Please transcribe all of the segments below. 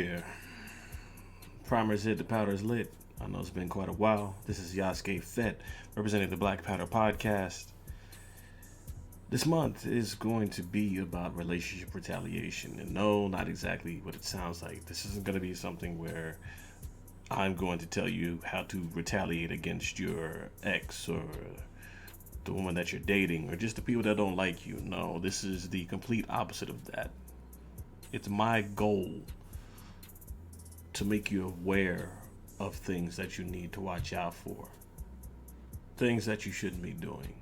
there. Primer's hit, the powder's lit. I know it's been quite a while. This is Yasuke Fett, representing the Black Powder Podcast. This month is going to be about relationship retaliation. And no, not exactly what it sounds like. This isn't going to be something where I'm going to tell you how to retaliate against your ex or the woman that you're dating or just the people that don't like you. No, this is the complete opposite of that. It's my goal to make you aware of things that you need to watch out for, things that you shouldn't be doing,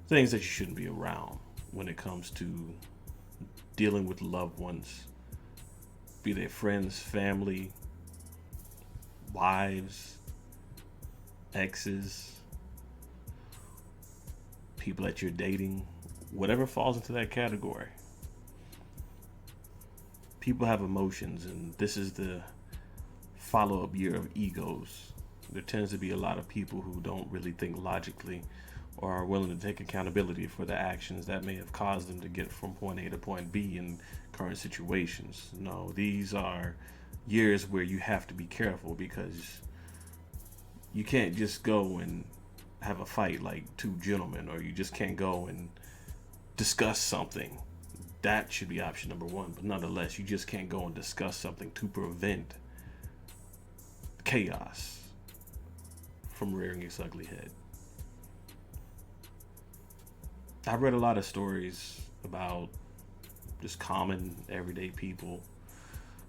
things that you shouldn't be around when it comes to dealing with loved ones, be they friends, family, wives, exes, people that you're dating, whatever falls into that category. People have emotions, and this is the follow-up year of egos. There tends to be a lot of people who don't really think logically or are willing to take accountability for the actions that may have caused them to get from point A to point B in current situations. No, these are years where you have to be careful because you can't just go and have a fight like two gentlemen, or you just can't go and discuss something. That should be option number one, but nonetheless, you just can't go and discuss something to prevent chaos from rearing its ugly head. I've read a lot of stories about just common, everyday people.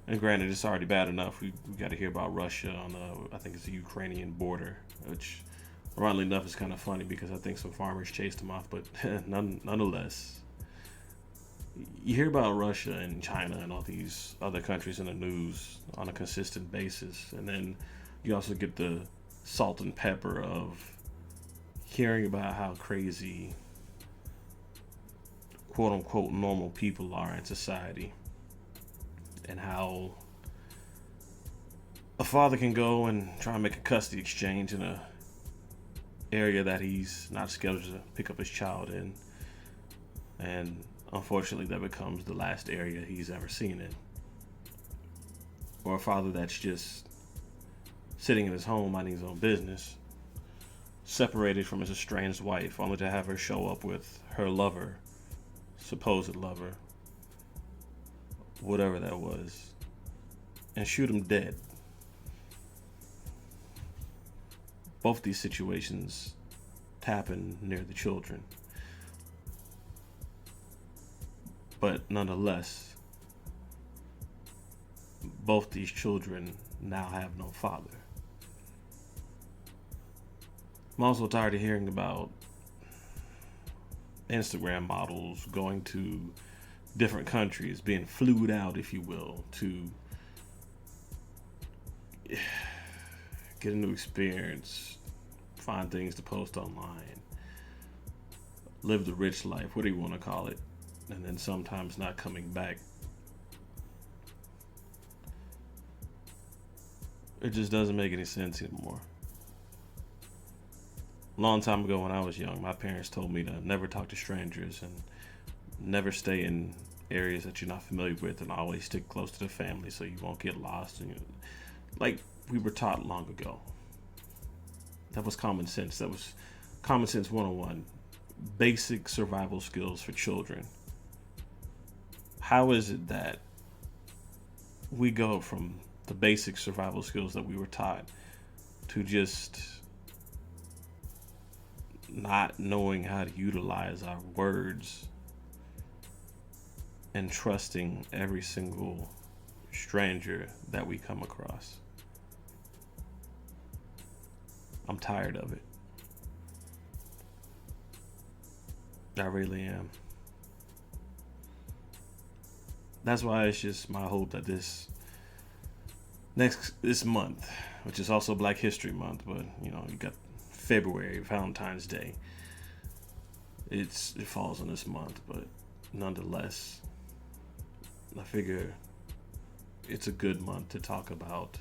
And granted, it's already bad enough. We got to hear about Russia on the, I think it's the Ukrainian border, which, ironically enough, is kind of funny because I think some farmers chased them off, but nonetheless. You hear about Russia and China and all these other countries in the news on a consistent basis, and then you also get the salt and pepper of hearing about how crazy quote unquote normal people are in society, and how a father can go and try and make a custody exchange in a area that he's not scheduled to pick up his child in, and unfortunately, that becomes the last area he's ever seen in. Or a father that's just sitting in his home minding his own business, separated from his estranged wife, only to have her show up with her lover, supposed lover, whatever that was, and shoot him dead. Both these situations happen near the children. But nonetheless, both these children now have no father. I'm also tired of hearing about Instagram models going to different countries, being flued out, if you will, to get a new experience, find things to post online, live the rich life, what do you want to call it, and then sometimes not coming back. It just doesn't make any sense anymore. A long time ago when I was young, my parents told me to never talk to strangers and never stay in areas that you're not familiar with, and always stick close to the family so you won't get lost. And like we were taught long ago. That was common sense. That was common sense 101. Basic survival skills for children. How is it that we go from the basic survival skills that we were taught to just not knowing how to utilize our words and trusting every single stranger that we come across? I'm tired of it. I really am. That's why it's just my hope that this month, which is also Black History Month, but you got February, Valentine's Day. It falls in this month, but nonetheless, I figure it's a good month to talk about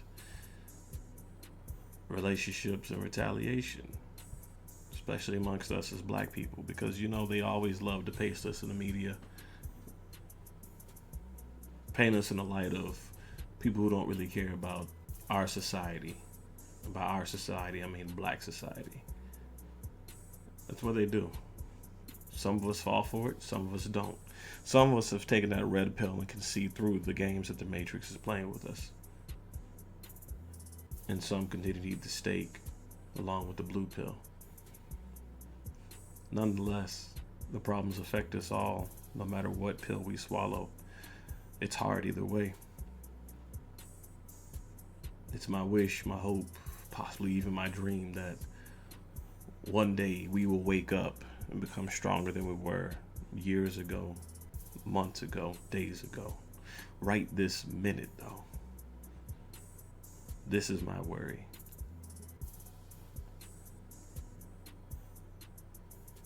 relationships and retaliation, especially amongst us as Black people, because they always love to paste us in the media, paint us in the light of people who don't really care about our society. By our society, I mean black society. That's what they do. Some of us fall for it, some of us don't. Some of us have taken that red pill and can see through the games that the Matrix is playing with us. And some continue to eat the steak along with the blue pill. Nonetheless, the problems affect us all, no matter what pill we swallow. It's hard either way. It's my wish, my hope, possibly even my dream that one day we will wake up and become stronger than we were years ago, months ago, days ago. Right this minute, though. This is my worry.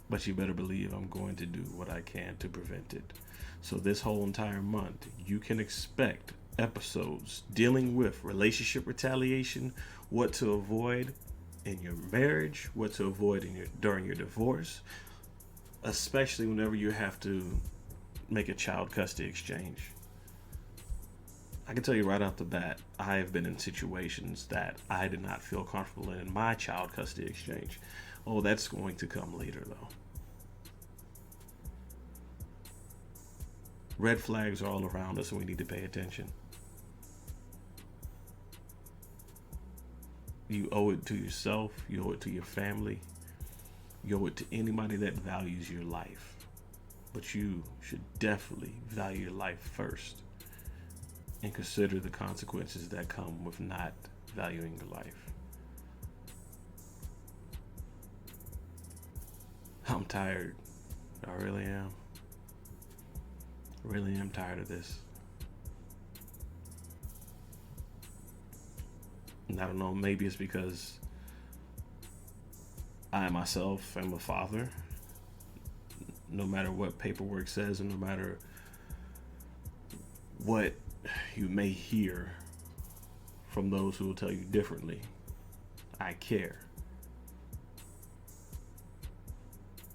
But you better believe I'm going to do what I can to prevent it. So this whole entire month, you can expect episodes dealing with relationship retaliation, what to avoid in your marriage, what to avoid during your divorce, especially whenever you have to make a child custody exchange. I can tell you right off the bat, I have been in situations that I did not feel comfortable in my child custody exchange. Oh, that's going to come later, though. Red flags are all around us and we need to pay attention. You owe it to yourself, you owe it to your family, you owe it to anybody that values your life. But you should definitely value your life first and consider the consequences that come with not valuing your life. I'm tired. I really am. Really am tired of this. And I don't know, maybe it's because I myself am a father. No matter what paperwork says and no matter what you may hear from those who will tell you differently, I care.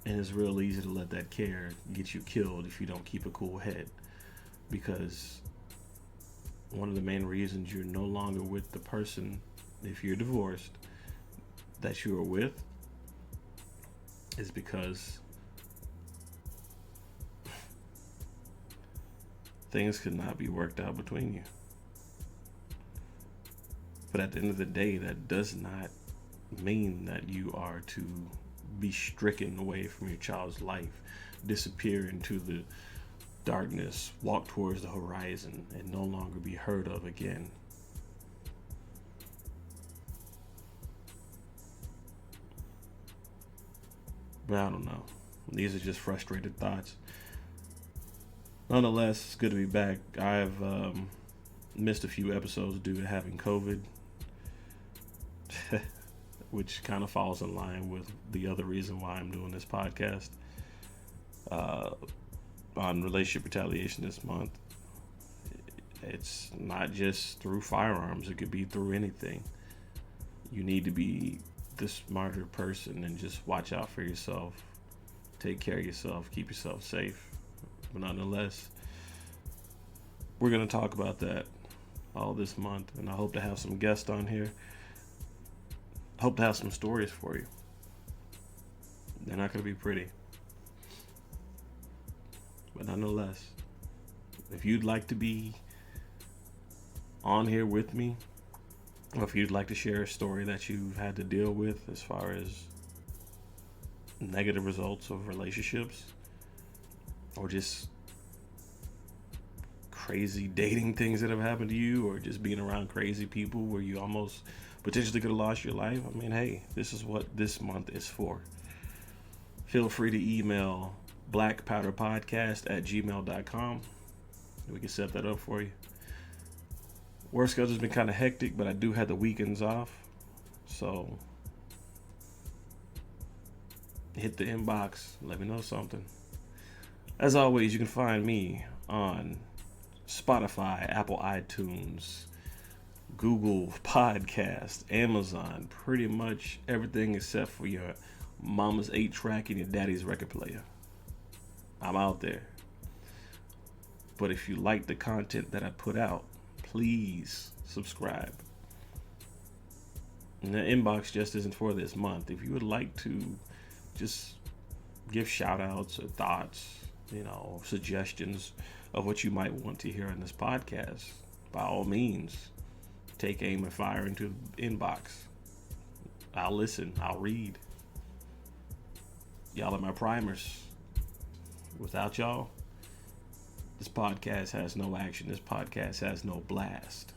And it's real easy to let that care get you killed if you don't keep a cool head. Because one of the main reasons you're no longer with the person, if you're divorced, that you are with is because things could not be worked out between you. But at the end of the day, that does not mean that you are to be stricken away from your child's life, disappear into the darkness, walk towards the horizon, and no longer be heard of again. But I don't know. These are just frustrated thoughts. Nonetheless, it's good to be back. I've missed a few episodes due to having COVID, which kind of falls in line with the other reason why I'm doing this podcast on relationship retaliation this month. It's not just through firearms. It could be through anything. You need to be the smarter person and just watch out for yourself. Take care of yourself. Keep yourself safe. But nonetheless, we're going to talk about that all this month. And I hope to have some guests on here. Hope to have some stories for you. They're not going to be pretty. But nonetheless, if you'd like to be on here with me, or if you'd like to share a story that you've had to deal with as far as negative results of relationships, or just crazy dating things that have happened to you, or just being around crazy people where you almost potentially could have lost your life, I mean, hey, this is what this month is for. Feel free to email blackpowderpodcast@gmail.com. We can set that up for you. Work schedule's been kind of hectic, but I do have the weekends off. So hit the inbox. Let me know something. As always, you can find me on Spotify, Apple iTunes, Google Podcast, Amazon, pretty much everything except for your mama's 8-track and your daddy's record player. I'm out there. But if you like the content that I put out, please subscribe. And the inbox just isn't for this month. If you would like to just give shout outs or thoughts, suggestions of what you might want to hear in this podcast, by all means, take aim and fire into the inbox. I'll listen. I'll read. Y'all are my primers. Without y'all, this podcast has no action. This podcast has no blast.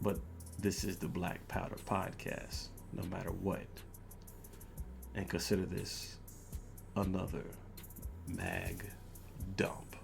But this is the Black Powder Podcast, no matter what. And consider this another mag dump.